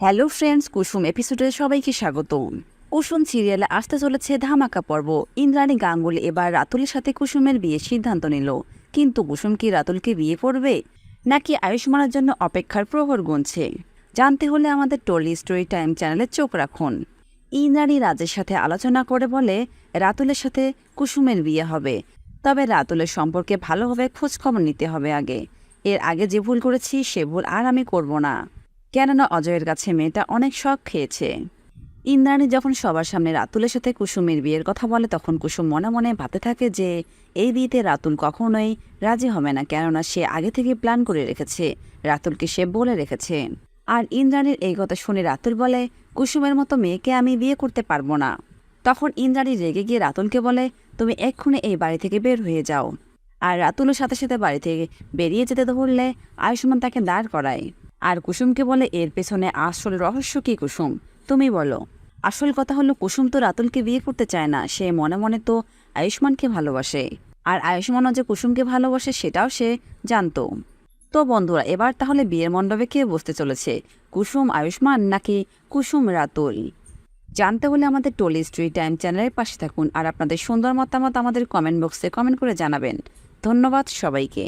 Hello friends, কুসুম এপিসোডে সবাইকে স্বাগত। কুসুম সিরিয়ালে আসতে চলেছে ধামাকা পর্ব। ইন্দ্রাণী গাঙ্গুলি এবার রাতুলের সাথে কুসুমের বিয়ের সিদ্ধান্ত নিল। কিন্তু কুসুম কি রাতুলকে বিয়ে করবে, নাকি আয়ুষ্মানের জন্য অপেক্ষার প্রহর গুনছে? জানতে হলে আমাদের টলি স্টোরি টাইম চ্যানেলে চোখ রাখুন। ইন্দ্রাণী রাজের সাথে আলোচনা করে বলে রাতুলের সাথে কুসুমের বিয়ে হবে, তবে রাতুলের সম্পর্কে ভালোভাবে খোঁজখবর নিতে হবে আগে। এর আগে যে ভুল করেছি সে ভুল আর আমি করব না, কেননা অজয়ের কাছে মেয়েটা অনেক শখ খেয়েছে। ইন্দ্রাণী যখন সবার সামনে রাতুলের সাথে কুসুমের বিয়ের কথা বলে তখন কুসুম মনে মনে ভাবতে থাকে যে এই বিয়েতে রাতুল কখনোই রাজি হবে না, কেননা সে আগে থেকে প্ল্যান করে রেখেছে, রাতুলকে সে বলে রেখেছে। আর ইন্দ্রাণীর এই কথা শুনে রাতুল বলে কুসুমের মতো মেয়েকে আমি বিয়ে করতে পারবো না। তখন ইন্দ্রাণী রেগে গিয়ে রাতুলকে বলে তুমি এক্ষুনি এই বাড়ি থেকে বের হয়ে যাও। আর রাতুলের সাথে সাথে বাড়ি থেকে বেরিয়ে যেতে ধরলে আয়ুষ্মান তাকে দাঁড় করায়। আর কুসুমকে বলে এর পেছনে আসল রহস্য কি কুসুম, তুমি বলো। আসল কথা হলো কুসুম তো রাতুলকে বিয়ে করতে চায় না, সে মনে মনে তো আয়ুষ্মানকে ভালোবাসে। আর আয়ুষ্মানও যে কুসুমকে ভালোবাসে সেটাও সে জানতো। তো বন্ধুরা, এবার তাহলে বিয়ের মণ্ডপে কে বসতে চলেছে, কুসুম আয়ুষ্মান নাকি কুসুম রাতুল? জানতে হলে আমাদের টলি স্টোরি টাইম চ্যানেলের পাশে থাকুন আর আপনাদের সুন্দর মতামত আমাদের কমেন্ট বক্সে কমেন্ট করে জানাবেন। ধন্যবাদ সবাইকে।